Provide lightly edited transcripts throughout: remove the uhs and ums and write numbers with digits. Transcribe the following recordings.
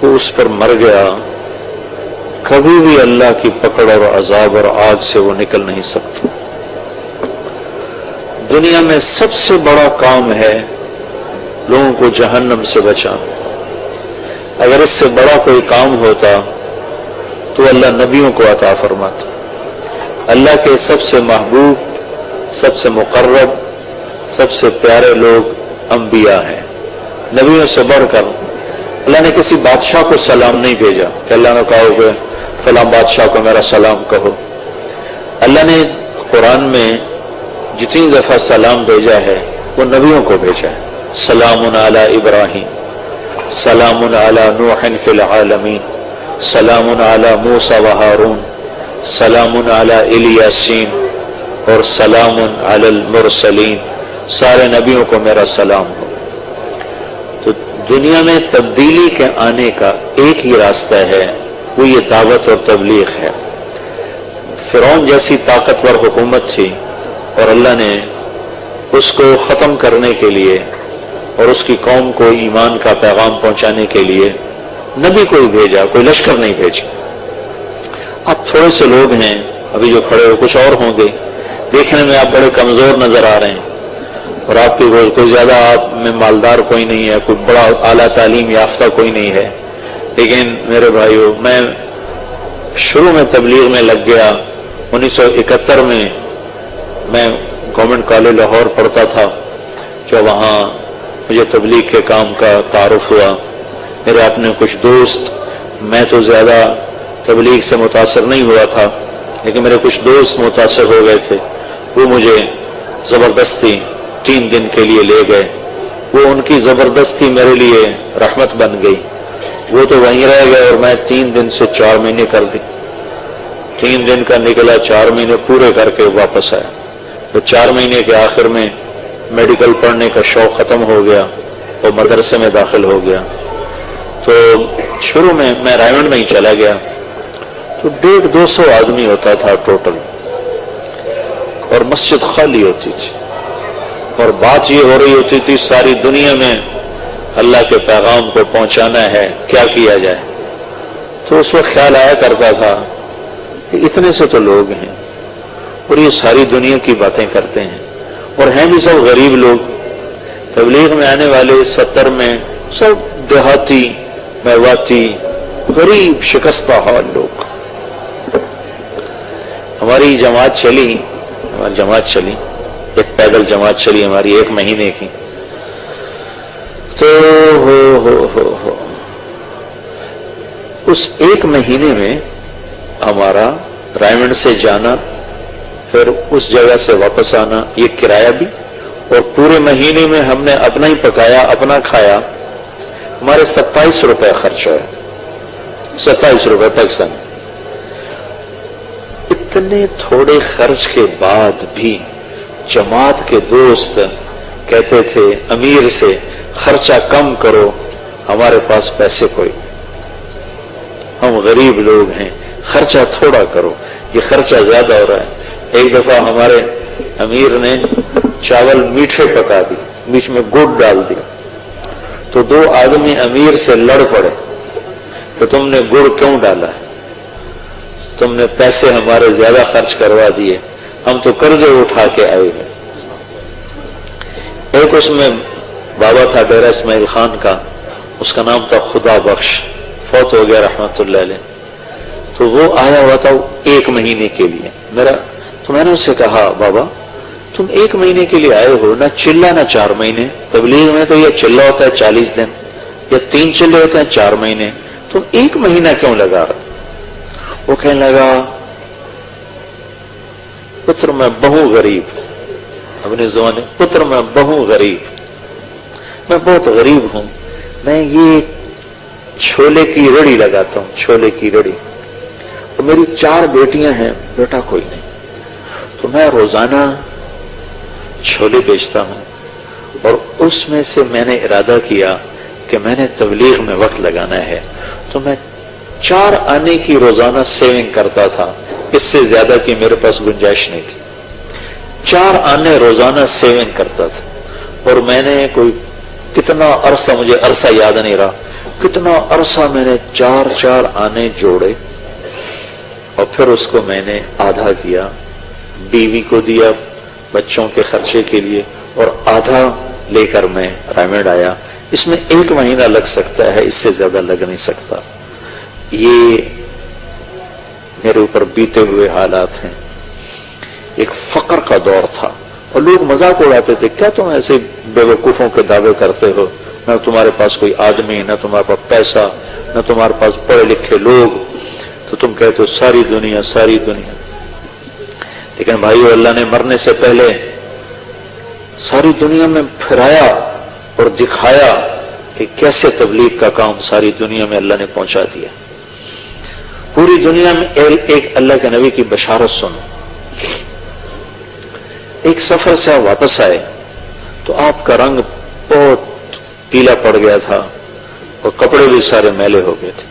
وہ اس پر مر گیا کبھی بھی اللہ کی پکڑ اور عذاب اور آگ سے وہ نکل نہیں سکتا۔ دنیا میں سب سے بڑا کام ہے لوگوں کو جہنم سے بچانا۔ اگر اس سے بڑا کوئی کام ہوتا تو اللہ نبیوں کو عطا فرماتا۔ اللہ کے سب سے محبوب، سب سے مقرب، سب سے پیارے لوگ انبیاء ہیں۔ نبیوں سے بڑھ کر اللہ نے کسی بادشاہ کو سلام نہیں بھیجا کہ اللہ نے کہا کہ فلاں بادشاہ کو میرا سلام کہو۔ اللہ نے قرآن میں جتنی دفعہ سلام بھیجا ہے وہ نبیوں کو بھیجا ہے۔ سلام علی ابراہیم، سلام علی نوح فی العالمین، سلام علی موسیٰ و ہارون، سلام علی الیاسین اور سلام علی المرسلین۔ سارے نبیوں کو میرا سلام ہو۔ تو دنیا میں تبدیلی کے آنے کا ایک ہی راستہ ہے، وہ یہ دعوت اور تبلیغ ہے۔ فرعون جیسی طاقتور حکومت تھی اور اللہ نے اس کو ختم کرنے کے لیے اور اس کی قوم کو ایمان کا پیغام پہنچانے کے لیے نبی کوئی بھیجا، کوئی لشکر نہیں بھیجا۔ اب تھوڑے سے لوگ ہیں ابھی جو کھڑے ہو، کچھ اور ہوں گے، دیکھنے میں آپ بڑے کمزور نظر آ رہے ہیں اور آپ کی کوئی زیادہ آپ میں مالدار کوئی نہیں ہے، کوئی بڑا اعلیٰ تعلیم یافتہ کوئی نہیں ہے، لیکن میرے بھائیو میں شروع میں تبلیغ میں لگ گیا۔ 1971 میں گورنمنٹ کالج لاہور پڑھتا تھا، جو وہاں مجھے تبلیغ کے کام کا تعارف ہوا۔ میرے اپنے کچھ دوست، میں تو زیادہ تبلیغ سے متاثر نہیں ہوا تھا، لیکن میرے کچھ دوست متاثر ہو گئے تھے، وہ مجھے زبردستی 3 دن کے لیے لے گئے۔ وہ ان کی زبردستی میرے لیے رحمت بن گئی۔ وہ تو وہیں رہ گئے اور میں 3 دن سے 4 مہینے کر دی۔ 3 دن کا نکلا، 4 مہینے پورے کر کے واپس آیا۔ تو 4 مہینے کے آخر میں میڈیکل پڑھنے کا شوق ختم ہو گیا اور مدرسے میں داخل ہو گیا۔ تو شروع میں رائمنڈ میں ہی چلا گیا، تو 150-200 آدمی ہوتا تھا ٹوٹل، اور مسجد خالی ہوتی تھی، اور بات یہ ہو رہی ہوتی تھی ساری دنیا میں اللہ کے پیغام کو پہنچانا ہے، کیا کیا جائے۔ تو اس وقت خیال آیا کرتا تھا کہ اتنے سے تو لوگ ہیں اور یہ ساری دنیا کی باتیں کرتے ہیں، اور ہیں بھی سب غریب لوگ۔ تبلیغ میں آنے والے 70 میں سب دیہاتی، میواتی، غریب، شکستہ حال لوگ۔ ہماری جماعت چلی، ایک پیدل جماعت چلی ہماری 1 مہینے کی۔ تو اس 1 مہینے میں ہمارا رائمنڈ سے جانا، پھر اس جگہ سے واپس آنا، یہ کرایہ بھی، اور پورے مہینے میں ہم نے اپنا ہی پکایا، اپنا کھایا، ہمارے 27 روپے خرچ ہوئے، 27 روپے ٹیکسن۔ اتنے تھوڑے خرچ کے بعد بھی جماعت کے دوست کہتے تھے امیر سے خرچہ کم کرو، ہمارے پاس پیسے کوئی، ہم غریب لوگ ہیں، خرچہ تھوڑا کرو، یہ خرچہ زیادہ ہو رہا ہے۔ ایک دفعہ ہمارے امیر نے چاول میٹھے پکا دی، بیچ میں گڑ ڈال دیا، تو 2 آدمی امیر سے لڑ پڑے کہ تم نے گڑ کیوں ڈالا ہے، تم نے پیسے ہمارے زیادہ خرچ کروا دیے، ہم تو قرضے اٹھا کے آئے ہیں۔ ایک اس میں بابا تھا ڈیرہ اسماعیل خان کا، اس کا نام تھا خدا بخش، فوت ہو گیا رحمت اللہ علیہ۔ تو وہ آیا ہوا تھا 1 مہینے کے لیے تو میں نے اسے کہا بابا تم 1 مہینے کے لیے آئے ہو، نہ چلہ نہ 4 مہینے، تبلیغ میں تو یہ چلہ ہوتا ہے 40 دن یا 3 چلے ہوتے ہیں 4 مہینے، تم 1 مہینہ کیوں لگا رہا؟ وہ کہنے لگا پتر میں بہو غریب، اپنے زبان پتر میں بہو غریب، میں بہت غریب ہوں، میں یہ چھولے کی رڑی لگاتا ہوں، چھولے کی رڑی، اور میری 4 بیٹیاں ہیں، بیٹا کوئی نہیں، تو میں روزانہ چھولے بیچتا ہوں، اور اس میں سے میں نے ارادہ کیا کہ میں نے تبلیغ میں وقت لگانا ہے، تو میں 4 آنے کی روزانہ سیونگ کرتا تھا، اس سے زیادہ کی میرے پاس گنجائش نہیں تھی، 4 آنے روزانہ سیونگ کرتا تھا، اور میں نے کوئی کتنا عرصہ، مجھے عرصہ یاد نہیں رہا، کتنا عرصہ میں نے 4 آنے جوڑے اور پھر اس کو میں نے آدھا کیا، بیوی کو دیا بچوں کے خرچے کے لیے، اور آدھا لے کر میں رائمنڈ آیا۔ اس میں 1 مہینہ لگ سکتا ہے، اس سے زیادہ لگ نہیں سکتا۔ یہ میرے اوپر بیتے ہوئے حالات ہیں۔ ایک فقر کا دور تھا اور لوگ مذاق اڑاتے تھے، کیا تم ایسے بیوقوفوں کے دعوے کرتے ہو؟ نہ تمہارے پاس کوئی آدمی، نہ تمہارے پاس پیسہ، نہ تمہارے پاس پڑھے لکھے لوگ، تو تم کہتے ہو ساری دنیا ساری دنیا۔ لیکن بھائیو، اللہ نے مرنے سے پہلے ساری دنیا میں پھرایا اور دکھایا کہ کیسے تبلیغ کا کام ساری دنیا میں اللہ نے پہنچا دیا۔ پوری دنیا میں ایک اللہ کے نبی کی بشارت سنو۔ ایک سفر سے آپ واپس آئے تو آپ کا رنگ بہت پیلا پڑ گیا تھا اور کپڑے بھی سارے میلے ہو گئے تھے۔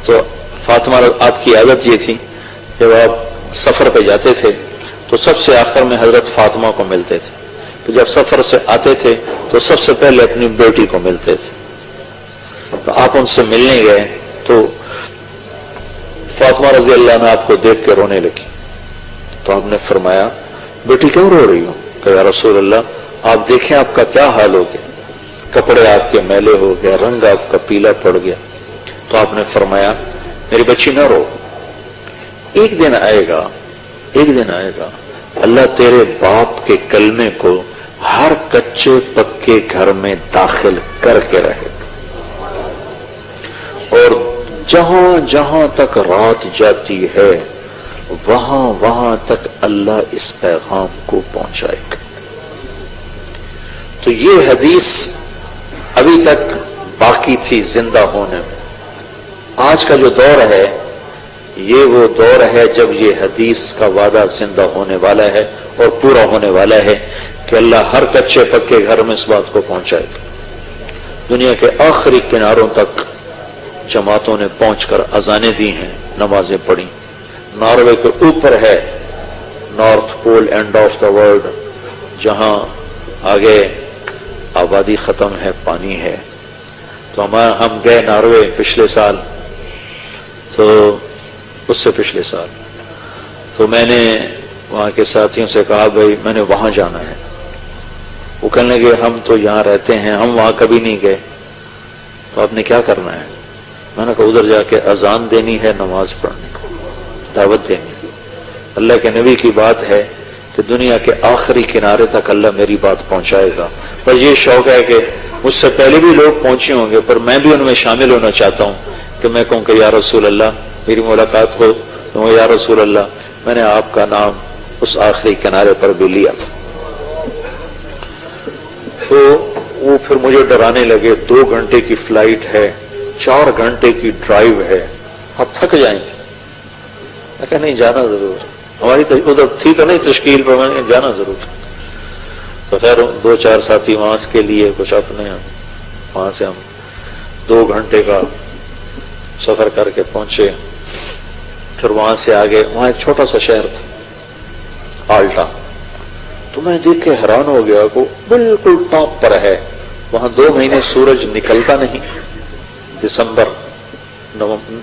تو فاطمہ، آپ کی عادت یہ تھی جب آپ سفر پہ جاتے تھے تو سب سے آخر میں حضرت فاطمہ کو ملتے تھے، تو جب سفر سے آتے تھے تو سب سے پہلے اپنی بیٹی کو ملتے تھے۔ تو آپ ان سے ملنے گئے تو فاطمہ رضی اللہ عنہ آپ کو دیکھ کے رونے لگی۔ تو آپ نے فرمایا، بیٹی کیوں رو رہی ہو؟ کہ یا رسول اللہ، آپ دیکھیں آپ کا کیا حال ہو گیا، کپڑے آپ کے میلے ہو گئے، رنگ آپ کا پیلا پڑ گیا۔ تو آپ نے فرمایا، میری بچی نہ رو، ایک دن آئے گا اللہ تیرے باپ کے کلمے کو ہر کچے پکے گھر میں داخل کر کے رہے گا، اور جہاں جہاں تک رات جاتی ہے وہاں تک اللہ اس پیغام کو پہنچائے گا۔ تو یہ حدیث ابھی تک باقی تھی زندہ ہونے میں۔ آج کا جو دور ہے یہ وہ دور ہے جب یہ حدیث کا وعدہ زندہ ہونے والا ہے اور پورا ہونے والا ہے کہ اللہ ہر کچے پکے گھر میں اس بات کو پہنچائے گا۔ دنیا کے آخری کناروں تک جماعتوں نے پہنچ کر اذانیں دی ہیں، نمازیں پڑھی۔ ناروے کے اوپر ہے North Pole end of the world, جہاں آگے آبادی ختم ہے، پانی ہے۔ تو ہم گئے ناروے پچھلے سال، تو اس سے پچھلے سال، تو میں نے وہاں کے ساتھیوں سے کہا بھائی میں نے وہاں جانا ہے۔ وہ کہنے لگے ہم تو یہاں رہتے ہیں، ہم وہاں کبھی نہیں گئے۔ تو آپ نے کیا کرنا ہے؟ میں نے کہا ادھر جا کے اذان دینی ہے، نماز پڑھنی، دعوت دینی۔ اللہ کے نبی کی بات ہے کہ دنیا کے آخری کنارے تک اللہ میری بات پہنچائے گا۔ پر یہ شوق ہے کہ مجھ سے پہلے بھی لوگ پہنچے ہوں گے، پر میں بھی ان میں شامل ہونا چاہتا ہوں کہ میں کہوں کہ یا رسول اللہ میری ملاقات ہو، تو یا رسول اللہ میں نے آپ کا نام اس آخری کنارے پر بھی لیا تھا۔ تو وہ پھر مجھے ڈرانے لگے، 2 گھنٹے کی فلائٹ ہے، 4 گھنٹے کی ڈرائیو ہے، آپ تھک جائیں گے۔ میں کہا نہیں، جانا ضرور، ہماری ادھر تھی تو نہیں تشکیل پر، میں نے جانا ضرور۔ تو خیر 2-4 ساتھی وہاں کے لیے کچھ اپنے، وہاں سے ہم 2 گھنٹے کا سفر کر کے پہنچے۔ پھر وہاں سے آگے، وہاں ایک چھوٹا سا شہر تھا آلٹا، تو میں دیکھ کے حیران ہو گیا کہ بالکل ٹاپ پر ہے، وہاں 2 مہینے سورج نکلتا نہیں،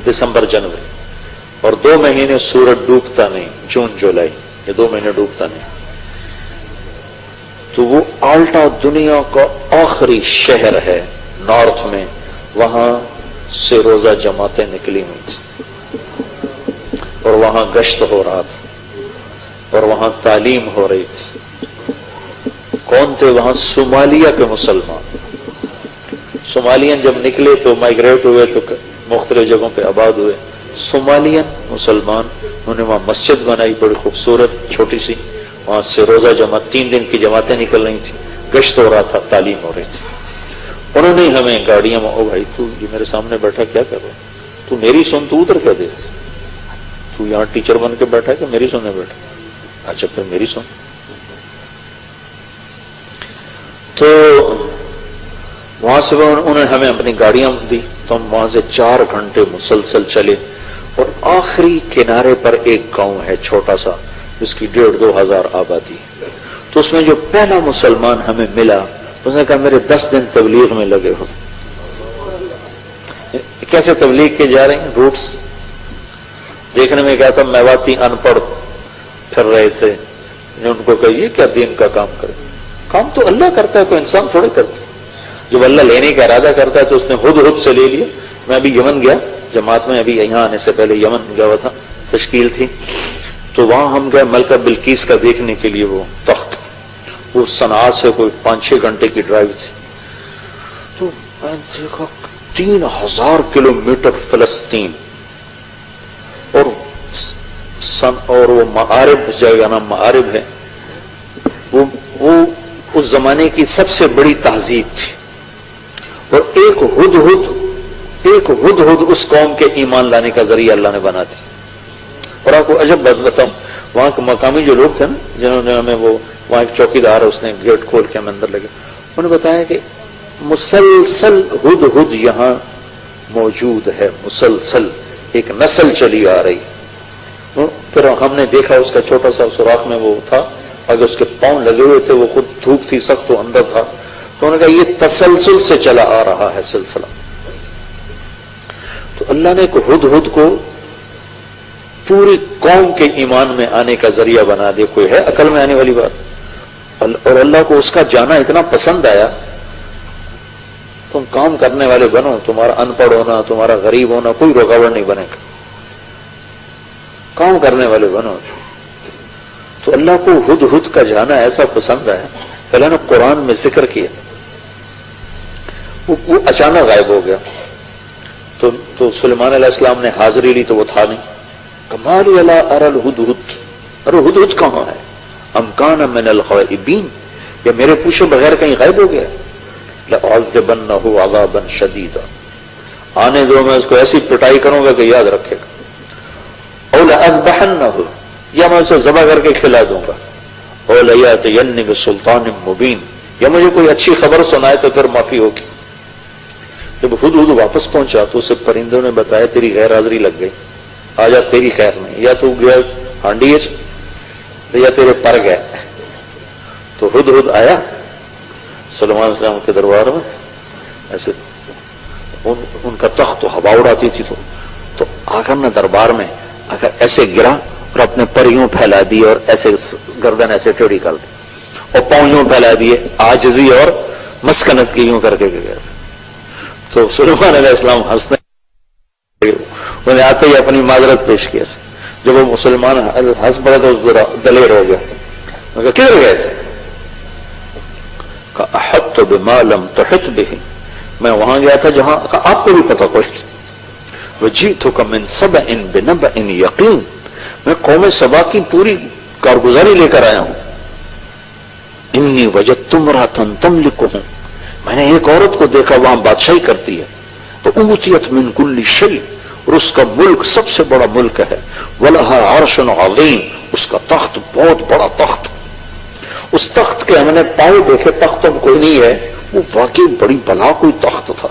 دسمبر جنوری، اور 2 مہینے سورج ڈوبتا نہیں، جون جولائی، یہ 2 مہینے ڈوبتا نہیں۔ تو وہ آلٹا دنیا کا آخری شہر ہے نارتھ میں، وہاں سے روزہ جماعتیں نکلی ہوئی تھی اور وہاں گشت ہو رہا تھا اور وہاں تعلیم ہو رہی تھی۔ کون تھے وہاں؟ صومالیہ کے مسلمان۔ صومالین جب نکلے تو مائگریٹ ہوئے تو مختلف جگہوں پہ آباد ہوئے۔ صومالین مسلمان، انہوں نے وہاں مسجد بنائی بڑی خوبصورت چھوٹی سی، وہاں سے روزہ جماعت 3 دن کی جماعتیں نکل رہی تھی، گشت ہو رہا تھا، تعلیم ہو رہی تھی۔ انہوں نے ہمیں گاڑیاں میں، او بھائی تو یہ میرے سامنے بیٹھا کیا کر رہا ہے؟ تو میری سن، تو ادھر کیا دے، تو یہاں ٹیچر بن کے بیٹھا ہے کہ میری سننے بیٹھا؟ اچھا پھر میری سن۔ تو وہاں سے انہوں نے ہمیں اپنی گاڑیاں دی، تو ہم وہاں سے 4 گھنٹے مسلسل چلے، اور آخری کنارے پر ایک گاؤں ہے چھوٹا سا، جس کی 1,500-2 ہزار آبادی۔ تو اس میں جو پہلا مسلمان ہمیں ملا، اس نے کہا میرے 10 دن تبلیغ میں لگے ہو۔ کیسے تبلیغ کے جا رہے ہیں؟ روٹس دیکھنے میں کیا تھا، میواتی ان پڑھ پھر رہے تھے، ان کو کہیے کیا دین کا کام کرے؟ کام تو اللہ کرتا ہے، کوئی انسان تھوڑے کرتا ہے۔ جب اللہ لینے کا ارادہ کرتا ہے تو اس نے ہد سے لے لیا۔ میں ابھی یمن گیا جماعت میں، ابھی یہاں آنے سے پہلے یمن گیا ہوا تھا، تشکیل تھی، تو وہاں ہم گئے ملکہ بلقیس کا دیکھنے کے لیے، وہ تخت، وہ صنعاء سے کوئی 5-6 گھنٹے کی ڈرائیو تھی۔ تو میں نے دیکھا 3000 کلومیٹر فلسطین، اور وہ معارب، جگہ کا نام معارب ہے، وہ اس زمانے کی سب سے بڑی تہذیب تھی، اور ایک ہد اس قوم کے ایمان لانے کا ذریعہ اللہ نے بنا دی۔ اور آپ کو عجب بات بتاؤں، وہاں کے مقامی جو لوگ تھے نا، جنہوں نے ہمیں، وہ وہاں ایک چوکیدار ہے، اس نے گیٹ کھول کے ہمیں اندر لگے، انہوں نے بتایا کہ مسلسل ہد یہاں موجود ہے، مسلسل ایک نسل چلی آ رہی۔ پھر ہم نے دیکھا اس کا چھوٹا سا سوراخ میں وہ تھا، اگر اس کے پاؤں لگے ہوئے تھے، وہ خود دھوپ تھی سخت، تو اندر تھا، تو انہوں نے کہا یہ تسلسل سے چلا آ رہا ہے سلسلہ۔ تو اللہ نے ہد کو پوری قوم کے ایمان میں آنے کا ذریعہ بنا دیا، کوئی ہے عقل میں آنے والی بات؟ اور اللہ کو اس کا جانا اتنا پسند آیا، تم کام کرنے والے بنو، تمہارا ان پڑھ ہونا، تمہارا غریب ہونا کوئی رکاوٹ نہیں بنے گا، کام کرنے والے بنو۔ تو اللہ کو ہد کا جانا ایسا پسند آیا، اللہ نے قرآن میں ذکر کیا، وہ اچانک غائب ہو گیا۔ تو سلیمان علیہ السلام نے حاضری لی تو وہ تھا نہیں۔ کمالی الا ارى الهدهد، ارے ہدہد کہاں ہے؟ ام کان من الغائبین، یا میرے پوچھے بغیر کہیں غائب ہو گیا؟ لأعذبنه عذابا شدیدا، آنے دو میں اس کو ایسی پٹائی کروں گا کہ یاد رکھے گا، او لأذبحنه، یا میں اسے ذبح کر کے کھلا دوں گا، او لیاتینی بسلطان مبین، یا مجھے کوئی اچھی خبر سنائے تو پھر معافی ہوگی۔ جب ہدہد واپس پہنچا تو اسے پرندوں نے بتایا تیری غیر حاضری لگ گئی، آجا تیری خیر نہیں، یا تو گیا ہانڈی یا تیرے پر گئے۔ تو ہدہد آیا سلیمان علیہ السلام کے دربار میں، ایسے ان کا تخت تو ہوا اڑاتی تھی، تو آ کر نہ دربار میں آ کر ایسے گرا اور اپنے پر یوں پھیلا دیے، اور ایسے گردن ایسے ٹیڑھی کر دی، اور پاؤں یوں پھیلا دیے، عاجزی اور مسکنت کی یوں کر کے گیا۔ تو سلیمان علیہ السلام ہنسنے، انہیں آتے ہی اپنی معذرت پیش کیا۔ جب وہ مسلمان ہنس پڑا تو دلیر ہو گیا، کدھر گئے تھے؟ احطت بما لم تحط به، میں وہاں گیا تھا جہاں آپ کو بھی پتہ کوئی۔ وجئتک من سبأ بنبأ یقین، میں قوم سبا کی پوری کارگزاری لے کر آیا ہوں۔ انی وجدت امرأة تملکهم، میں نے ایک عورت کو دیکھا وہاں بادشاہی کرتی ہے، وأوتیت من کل شیء، اور اس کا ملک سب سے بڑا ملک ہے، وَلَهَا عَرْشٌ عَظِيمٌ، اس کا تخت بہت بڑا تخت، اس تخت کے ہم نے پاؤں دیکھے، تخت تو کوئی نہیں ہے، وہ واقعی بڑی بلا کوئی تخت تھا۔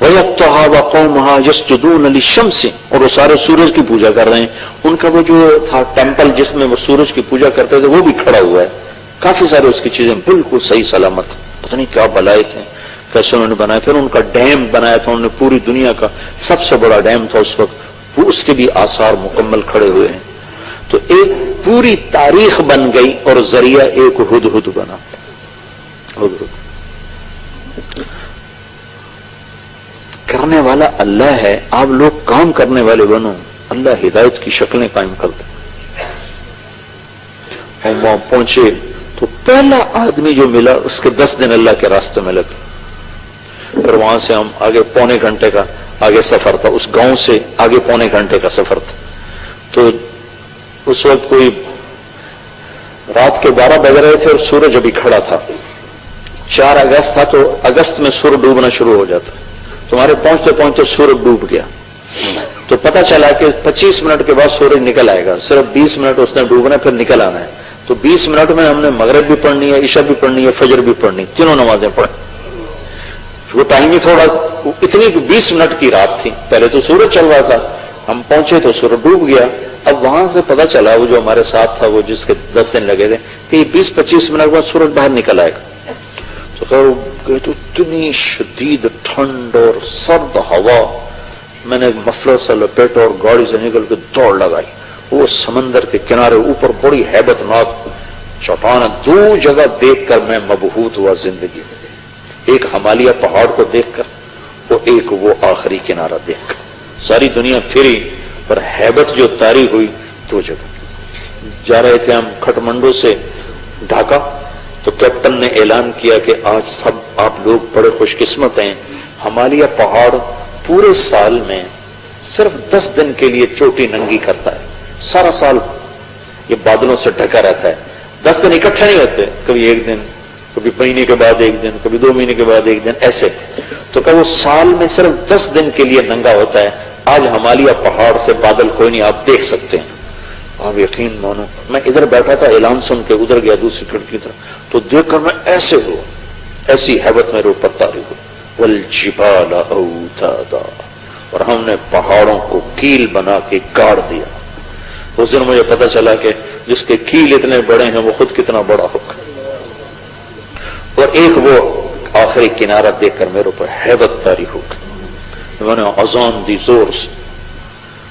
وَيَتَّهَا وَقَوْمَهَا يَسْجُدُونَ لِلشَّمْسِ، اور وہ سارے سورج کی پوجا کر رہے ہیں، ان کا وہ جو تھا ٹیمپل جس میں وہ سورج کی پوجا کرتے تھے وہ بھی کھڑا ہوا ہے، کافی سارے اس کی چیزیں بالکل صحیح سلامت، پتہ نہیں کیا بلائے تھے، کیسے انہوں نے بنایا۔ پھر ان کا ڈیم بنایا تھا انہوں نے، پوری دنیا کا سب سے بڑا ڈیم تھا اس وقت، وہ اس کے بھی آثار مکمل کھڑے ہوئے ہیں۔ تو ایک پوری تاریخ بن گئی اور ذریعہ ایک ہدہد بنا۔ ہدہد کرنے والا اللہ ہے، آپ لوگ کام کرنے والے بنو، اللہ ہدایت کی شکلیں قائم کر دے۔ ہم وہاں پہنچے تو پہلا آدمی جو ملا اس کے 10 دن اللہ کے راستے میں لگے۔ پھر وہاں سے ہم آگے پونے گھنٹے کا آگے سفر تھا، اس گاؤں سے آگے پونے گھنٹے کا سفر تھا۔ تو اس وقت کوئی رات کے 12 بج رہے تھے اور سورج ابھی کھڑا تھا، 4 اگست تھا، تو اگست میں سورج ڈوبنا شروع ہو جاتا، تمہارے پہنچتے پہنچتے سورج ڈوب گیا۔ تو پتہ چلا کہ 25 منٹ کے بعد سورج نکل آئے گا، صرف 20 منٹ اس نے ڈوبنا پھر نکل آنا ہے۔ تو 20 منٹ میں ہم نے مغرب بھی پڑھنی ہے، عشاء بھی پڑھنی ہے، فجر بھی پڑھنی، تینوں نمازیں پڑھیں۔ وہ ٹائم ہی تھوڑا اتنی 20 منٹ کی رات تھی، پہلے تو سورج چل رہا تھا، ہم پہنچے تو سورج ڈوب گیا۔ اب وہاں سے پتہ چلا وہ جو ہمارے ساتھ تھا، وہ جس کے 10 دن لگے تھے، کہ 20-25 منٹ بعد سورج باہر نکل آئے گا۔ تو خیر گئے تو اتنی شدید ٹھنڈ اور سرد ہوا، میں نے مفلر سے لپیٹا اور گاڑی سے نکل کے دوڑ لگائی. وہ سمندر کے کنارے اوپر بڑی ہیبت ناک چٹان، دو جگہ دیکھ کر میں مبہوت ہوا زندگی میں. ایک ہمالیہ پہاڑ کو دیکھ کر، وہ ایک وہ آخری کنارہ دیکھ کر. ساری دنیا پھری پر ہیبت جو طاری ہوئی دو جگہ. جا رہے تھے ہم کھٹمنڈو سے ڈھاکہ، تو کیپٹن نے اعلان کیا کہ آج سب آپ لوگ بڑے خوش قسمت ہیں، ہمالیہ پہاڑ پورے سال میں صرف 10 دن کے لیے چوٹی ننگی کرتا ہے. سارا سال یہ بادلوں سے ڈھکا رہتا ہے، 10 دن اکٹھے نہیں ہوتے، کبھی ایک دن، کبھی مہینے کے بعد ایک دن، کبھی 2 مہینے کے بعد ایک دن، ایسے. تو کہ وہ سال میں صرف 10 دن کے لیے ننگا ہوتا ہے. آج ہمالیہ پہاڑ سے بادل کوئی نہیں، آپ دیکھ سکتے ہیں. آپ یقین مانو، میں ادھر بیٹھا تھا، اعلان سن کے ادھر گیا دوسری کھڑکی کی طرف، تو دیکھ کر میں ایسے ہوا، ایسی ہیبت میرے اوپر طاری ہوئی. والجبال اوتادا، اور ہم نے پہاڑوں کو کیل بنا کے گاڑ دیا. اس دن مجھے پتا چلا کہ جس کے کیل اتنے بڑے ہیں وہ خود کتنا بڑا ہوگا. اور ایک وہ آخری کنارہ دیکھ کر میرے اوپر ہیبت طاری ہو گئی. میں نے اذان دی زور سے،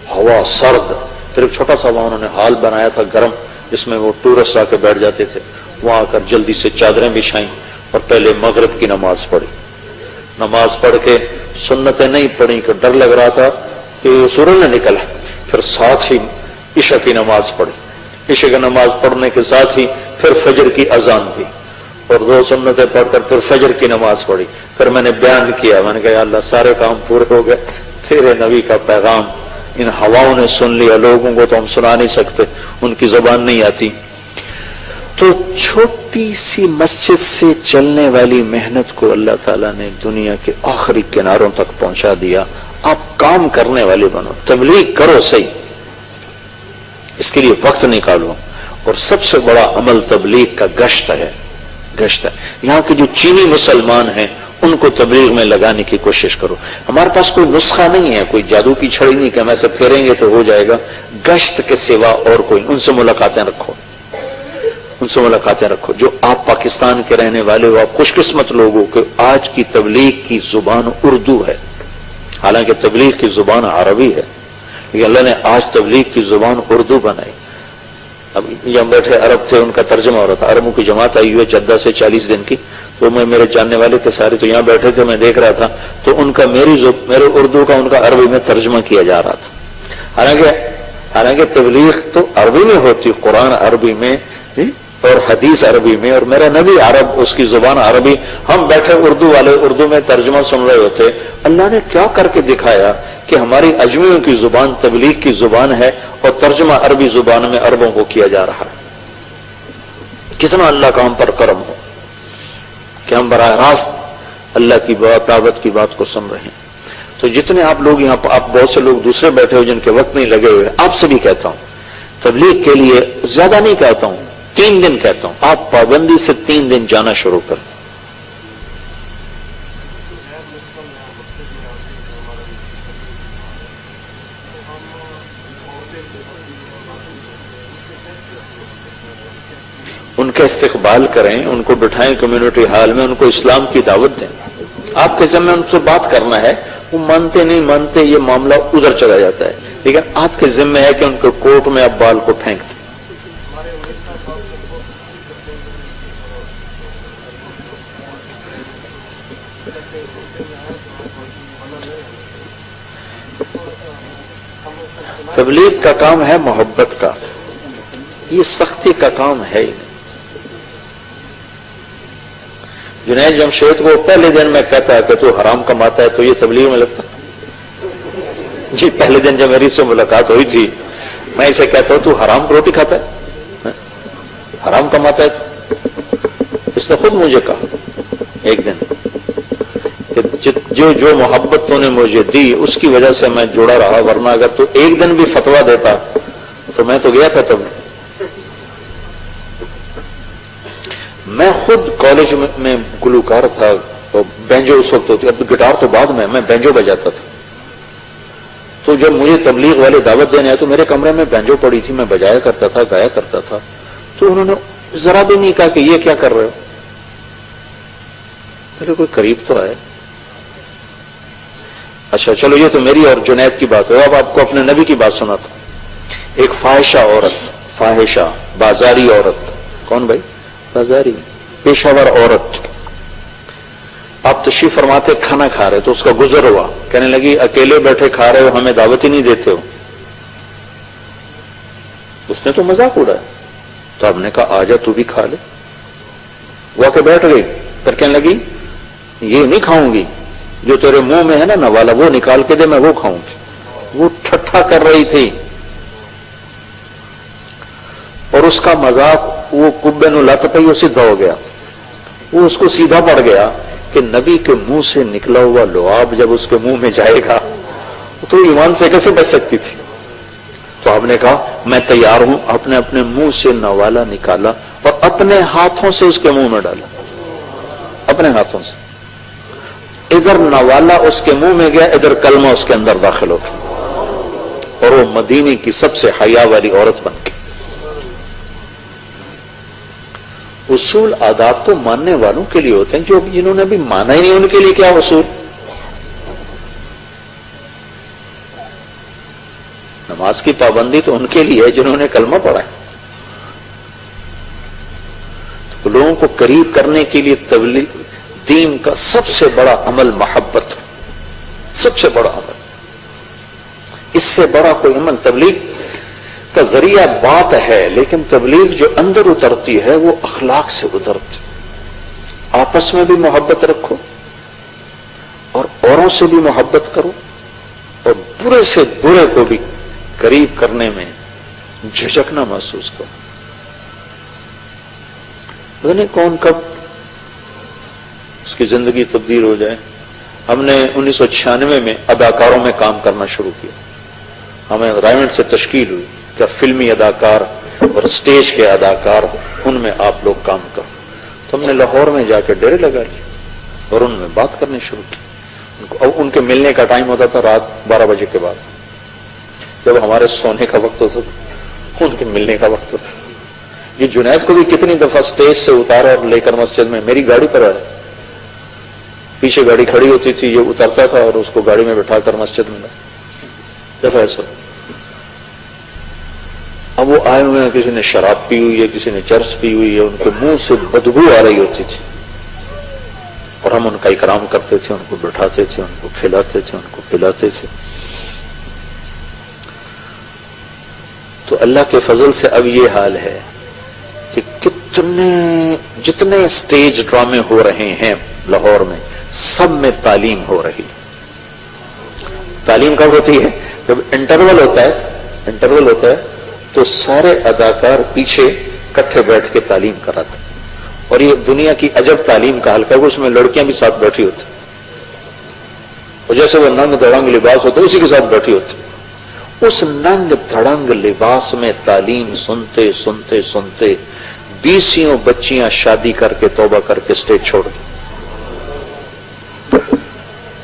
ہوا سرد. پھر ایک چھوٹا سا وہاں انہوں نے ہال بنایا تھا گرم، جس میں وہ ٹورسٹ آ کے بیٹھ جاتے تھے. وہاں آ کر جلدی سے چادریں بچھائیں اور پہلے مغرب کی نماز پڑھی. نماز پڑھ کے سنتیں نہیں پڑھی کہ ڈر لگ رہا تھا کہ سورج نہ نکلا. پھر ساتھ ہی عشاء کی نماز پڑھی. عشاء کی نماز پڑھنے کے ساتھ ہی پھر فجر کی اذان دی اور 2 سنتیں پڑھ کر پھر فجر کی نماز پڑھی. پھر میں نے بیان کیا، میں نے کہا یا اللہ سارے کام پورے ہو گئے، تیرے نبی کا پیغام ان ہواؤں نے سن لیا. لوگوں کو تو ہم سنا نہیں سکتے، ان کی زبان نہیں آتی. تو چھوٹی سی مسجد سے چلنے والی محنت کو اللہ تعالیٰ نے دنیا کے آخری کناروں تک پہنچا دیا. آپ کام کرنے والے بنو، تبلیغ کرو صحیح، اس کے لیے وقت نکالو. اور سب سے بڑا عمل تبلیغ کا گشت ہے. یہاں کے جو چینی مسلمان ہیں ان کو تبلیغ میں لگانے کی کوشش کرو. ہمارے پاس کوئی نسخہ نہیں ہے، کوئی جادو کی چھڑی نہیں کہ ہم ایسے پھیریں گے تو ہو جائے گا. گشت کے سوا اور کوئی، ان سے ملاقاتیں رکھو، ان سے ملاقاتیں رکھو. جو آپ پاکستان کے رہنے والے ہو، آپ خوش قسمت لوگ ہو کہ آج کی تبلیغ کی زبان اردو ہے. حالانکہ تبلیغ کی زبان عربی ہے، لیکن اللہ نے آج تبلیغ کی زبان اردو بنائی. اب یہاں بیٹھے عرب تھے، ان کا ترجمہ ہو رہا تھا. عربوں کی جماعت آئی ہوئی ہے جدہ سے 40 دن کی. تو میرے جاننے والے تھے سارے، تو یہاں بیٹھے تھے، میں دیکھ رہا تھا. تو ان کا میرے اردو کا ان کا عربی میں ترجمہ کیا جا رہا تھا. حالانکہ تبلیغ تو عربی میں ہوتی، قرآن عربی میں اور حدیث عربی میں، اور میرا نبی عرب، اس کی زبان عربی. ہم بیٹھے اردو والے اردو میں ترجمہ سن رہے ہوتے. اللہ نے کیا کر کے دکھایا کہ ہماری اجمیوں کی زبان تبلیغ کی زبان ہے اور ترجمہ عربی زبان میں عربوں کو کیا جا رہا ہے. کتنا اللہ کا ہم پر کرم ہو کہ ہم براہ راست اللہ کی بات، دعوت کی بات کو سن رہے ہیں. تو جتنے آپ لوگ یہاں، آپ بہت سے لوگ دوسرے بیٹھے ہو جن کے وقت نہیں لگے ہوئے، آپ سے بھی کہتا ہوں تبلیغ کے لیے زیادہ نہیں کہتا ہوں، 3 دن کہتا ہوں. آپ پابندی سے 3 دن جانا شروع کر. ان کا استقبال کریں، ان کو بٹھائیں کمیونٹی ہال میں، ان کو اسلام کی دعوت دیں. آپ کے ذمہ ان سے بات کرنا ہے. وہ مانتے نہیں مانتے یہ معاملہ ادھر چلا جاتا ہے، لیکن آپ کے ذمہ ہے کہ ان کے کوٹ میں آپ بال کو پھینک دیں. تبلیغ کا کام ہے محبت کا، یہ سختی کا کام ہے ہی نہیں. جنید جمشید کو پہلے دن میں کہتا ہے کہ تو حرام کماتا ہے، تو یہ تبلیغ میں لگتا جی. پہلے دن جب میری سے ملاقات ہوئی تھی، میں اسے کہتا ہوں تو حرام روٹی کھاتا ہے، حرام کماتا ہے. تو اس نے خود مجھے کہا ایک دن کہ جو محبت تو نے مجھے دی اس کی وجہ سے میں جڑا رہا، ورنہ اگر تو ایک دن بھی فتویٰ دیتا تو میں تو گیا تھا. تب میں خود کالج میں گلوکار تھا، بینجو اس وقت ہوتی، اب گٹار تو بعد میں بینجو بجاتا تھا. تو جب مجھے تبلیغ والے دعوت دینے آئے تو میرے کمرے میں بینجو پڑی تھی، میں بجایا کرتا تھا، گایا کرتا تھا. تو انہوں نے ذرا بھی نہیں کہا کہ یہ کیا کر رہے ہو. میرے کوئی قریب تو ہے. اچھا چلو یہ تو میری اور جنید کی بات ہو. اب آپ کو اپنے نبی کی بات سناتا ہوں. ایک فاحشہ عورت، فاحشہ بازاری عورت. کون بھائی؟ بازاری پیشہ ور عورت. آپ تشریف فرماتے کھانا کھا رہے تو اس کا گزر ہوا، کہنے لگی اکیلے بیٹھے کھا رہے ہو، ہمیں دعوت ہی نہیں دیتے ہو. اس نے تو مذاق اڑایا تو آپ نے کہا آجا تو بھی کھا لے. وہ آ کے بیٹھ گئی، پھر کہنے لگی یہ نہیں کھاؤں گی، جو تیرے منہ میں ہے نا نوالا وہ نکال کے دے، میں وہ کھاؤں گی. وہ ٹھٹھا کر رہی تھی اور اس کا مذاق وہ کبے نو لت پئی، وہ سیدھا ہو گیا. وہ اس کو سیدھا پڑ گیا کہ نبی کے منہ سے نکلا ہوا لعاب جب اس کے منہ میں جائے گا تو ایمان سے کیسے بچ سکتی تھی. تو آپ نے کہا میں تیار ہوں. آپ نے اپنے منہ سے نوالا نکالا اور اپنے ہاتھوں سے اس کے منہ میں ڈالا، اپنے ہاتھوں سے. ادھر نوالا اس کے منہ میں گیا، ادھر کلمہ اس کے اندر داخل ہو گیا اور وہ مدینے کی سب سے حیا والی عورت بن گئی. اصول آداب تو ماننے والوں کے لیے ہوتے ہیں، جو جنہوں نے بھی مانا ہی نہیں ان کے لیے کیا اصول. نماز کی پابندی تو ان کے لیے ہے جنہوں نے کلمہ پڑھا ہے. تو لوگوں کو قریب کرنے کے لیے تبلیغ دین کا سب سے بڑا عمل محبت، سب سے بڑا عمل. اس سے بڑا کوئی عمل تبلیغ کا ذریعہ بات ہے، لیکن تبلیغ جو اندر اترتی ہے وہ اخلاق سے اترتی. آپس میں بھی محبت رکھو اور اوروں سے بھی محبت کرو اور برے سے برے کو بھی قریب کرنے میں جھجکنا محسوس کرو. پتہ نہیں کون کب اس کی زندگی تبدیل ہو جائے. ہم نے 1996 میں اداکاروں میں کام کرنا شروع کیا. ہمیں رائمنڈ سے تشکیل ہوئی کہ فلمی اداکار اور اسٹیج کے اداکار ان میں آپ لوگ کام کرو. تو ہم نے لاہور میں جا کے ڈیرے لگا لیے اور ان میں بات کرنی شروع کی. ان کے ملنے کا ٹائم ہوتا تھا رات 12 بجے کے بعد، جب ہمارے سونے کا وقت ہوتا تھا ان کے ملنے کا وقت ہوتا. یہ جنید کو بھی کتنی دفعہ اسٹیج سے اتارا اور لے کر مسجد میں میری گاڑی پر آیا. پیچھے گاڑی کھڑی ہوتی تھی، یہ اترتا تھا اور اس کو گاڑی میں بٹھا کر مسجد میں لایا. دفعہ ایسا. اب وہ آئے ہوئے ہیں، کسی نے شراب پی ہوئی ہے، کسی نے چرس پی ہوئی ہے، ان کے منہ سے بدبو آ رہی ہوتی تھی اور ہم ان کا اکرام کرتے تھے، ان کو بٹھاتے تھے، ان کو کھلاتے تھے، ان کو پلاتے تھے. تو اللہ کے فضل سے اب یہ حال ہے کہ جتنے اسٹیج ڈرامے ہو رہے ہیں لاہور میں سب میں تعلیم ہو رہی. تعلیم کب ہوتی ہے؟ جب انٹرول ہوتا ہے تو سارے اداکار پیچھے کٹھے بیٹھ کے تعلیم کراتے. اور یہ دنیا کی عجب تعلیم کا حلقہ ہے، اس میں لڑکیاں بھی ساتھ بیٹھی ہوتی اور جیسے وہ ننگ دھڑنگ لباس ہوتا ہے اسی کے ساتھ بیٹھی ہوتی. اس ننگ دھڑنگ لباس میں تعلیم سنتے سنتے سنتے 20 بچیاں شادی کر کے توبہ کر کے اسٹیج چھوڑ دی.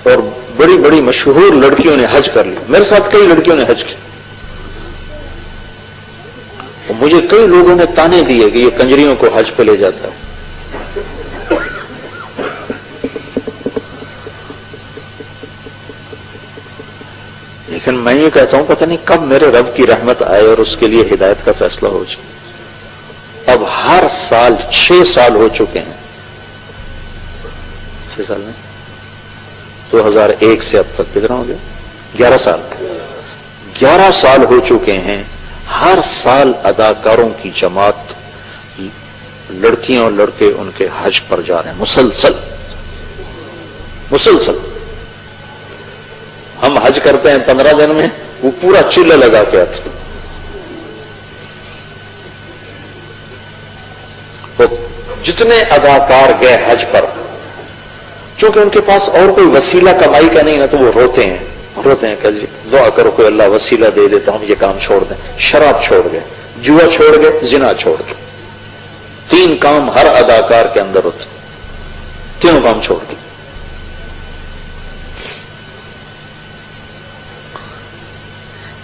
اور بڑی بڑی مشہور لڑکیوں نے حج کر لی. میرے ساتھ کئی لڑکیوں نے حج کی. اور مجھے کئی لوگوں نے تانے دیے کہ یہ کنجریوں کو حج پہ لے جاتا ہے. لیکن میں یہ کہتا ہوں پتہ نہیں کب میرے رب کی رحمت آئے اور اس کے لیے ہدایت کا فیصلہ ہو جائے. اب ہر سال 6 سال ہو چکے ہیں. 6 سال میں 2001 سے اب تک کتنا ہو گیا؟ 11 سال ہو چکے ہیں. ہر سال اداکاروں کی جماعت لڑکیاں اور لڑکے ان کے حج پر جا رہے ہیں مسلسل. ہم حج کرتے ہیں 15 دن میں، وہ پورا چولہا لگا کے آتے. جتنے اداکار گئے حج پر، چونکہ ان کے پاس اور کوئی وسیلہ کمائی کا نہیں ہے تو وہ روتے ہیں کہ جی دعا کرو کوئی اللہ وسیلہ دے دے تو ہم یہ کام چھوڑ دیں. شراب چھوڑ گئے، جوا چھوڑ گئے، زنا چھوڑ گئے. 3 کام ہر اداکار کے اندر ہوتے، تینوں کام چھوڑ گئے.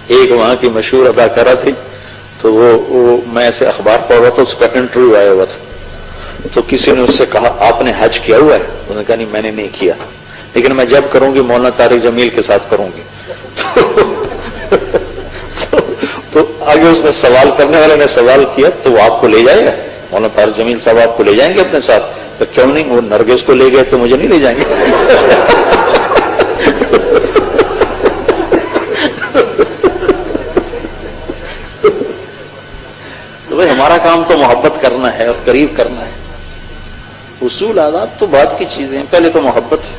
ایک وہاں کی مشہور اداکارہ تھی، تو وہ میں ایسے اخبار پڑھ رہا تھا، اس کا انٹرویو آیا ہوا تھا. تو کسی نے اس سے کہا آپ نے حج کیا ہوا ہے؟ انہوں نے کہا نہیں میں نے نہیں کیا، لیکن میں جب کروں گی مولانا طارق جمیل کے ساتھ کروں گی۔ تو آگے اس نے سوال کرنے والے نے سوال کیا تو وہ آپ کو لے جائے گا؟ مولانا طارق جمیل صاحب آپ کو لے جائیں گے اپنے ساتھ؟ تو کیوں نہیں، وہ نرگس کو لے گئے تو مجھے نہیں لے جائیں گے؟ تو بھائی ہمارا کام تو محبت کرنا ہے اور قریب کرنا ہے۔ اصول آداب تو بعد کی چیزیں ہیں، پہلے تو محبت ہے،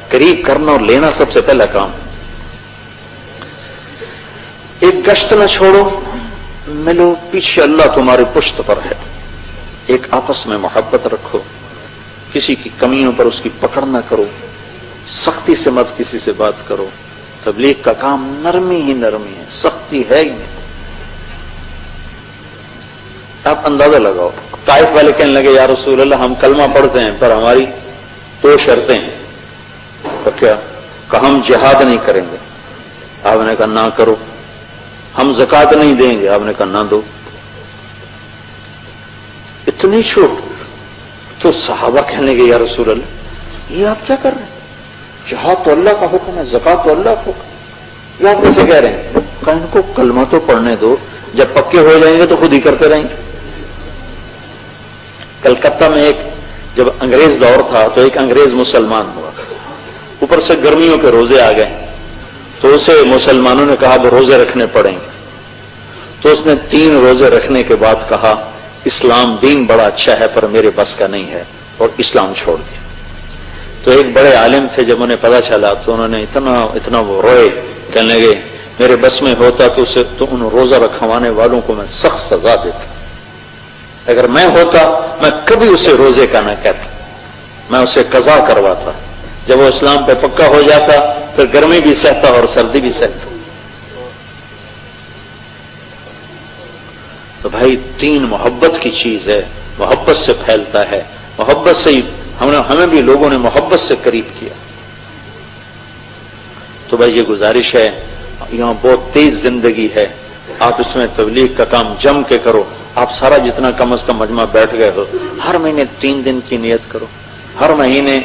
قریب کرنا اور لینا سب سے پہلا کام۔ ایک گشت نہ چھوڑو، ملو، پیچھے اللہ تمہارے پشت پر ہے۔ ایک آپس میں محبت رکھو، کسی کی کمیوں پر اس کی پکڑ نہ کرو، سختی سے مت کسی سے بات کرو۔ تبلیغ کا کام نرمی ہی نرمی ہے، سختی ہے ہی نہیں۔ آپ اندازہ لگاؤ، طائف والے کہنے لگے یا رسول اللہ ہم کلمہ پڑھتے ہیں پر ہماری 2 شرطیں ہیں۔ تو کیا کہ ہم جہاد نہیں کریں گے، آپ نے کہا نہ کرو۔ ہم زکوٰۃ نہیں دیں گے، آپ نے کہا نہ دو۔ اتنی چھوٹ؟ تو صحابہ کہنے لگے یا رسول اللہ یہ آپ کیا کر رہے ہیں؟ جہاد تو اللہ کا حکم ہے، زکوٰۃ تو اللہ کا حکم، یہ آپ کیسے کہہ رہے ہیں؟ کہا ان کو کلمہ تو پڑھنے دو، جب پکے ہو جائیں گے تو خود ہی کرتے رہیں گے۔ کلکتہ میں ایک جب انگریز دور تھا تو ایک انگریز مسلمان ہوا، اوپر سے گرمیوں کے روزے آ گئے، تو اسے مسلمانوں نے کہا وہ روزے رکھنے پڑیں گے۔ تو اس نے 3 روزے رکھنے کے بعد کہا اسلام دین بڑا اچھا ہے پر میرے بس کا نہیں ہے، اور اسلام چھوڑ دیا۔ تو ایک بڑے عالم تھے، جب انہیں پتا چلا تو انہوں نے اتنا وہ روئے، کہنے لگے میرے بس میں ہوتا تو ان روزہ رکھوانے والوں کو میں سخت سزا دیتا، اگر میں ہوتا میں کبھی اسے روزے کا نہ کہتا، میں اسے قضا کرواتا۔ جب وہ اسلام پہ پکا ہو جاتا پھر گرمی بھی سہتا اور سردی بھی سہتا۔ تو بھائی دین محبت کی چیز ہے، محبت سے پھیلتا ہے، محبت سے ہی ہمیں بھی لوگوں نے محبت سے قریب کیا۔ تو بھائی یہ گزارش ہے، یہاں بہت تیز زندگی ہے، آپ اس میں تبلیغ کا کام جم کے کرو۔ آپ سارا جتنا کم از کم مجمع بیٹھ گئے ہو، ہر مہینے 3 دن کی نیت کرو، ہر مہینے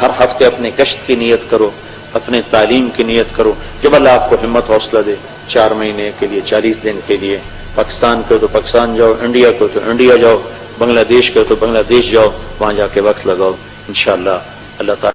ہر ہفتے اپنے گشت کی نیت کرو، اپنے تعلیم کی نیت کرو۔ جب اللہ آپ کو ہمت حوصلہ دے، 4 مہینے کے لیے، 40 دن کے لیے، پاکستان کو تو پاکستان جاؤ، انڈیا کو تو انڈیا جاؤ، بنگلہ دیش کو تو بنگلہ دیش جاؤ، وہاں جا کے وقت لگاؤ، انشاءاللہ اللہ تعالیٰ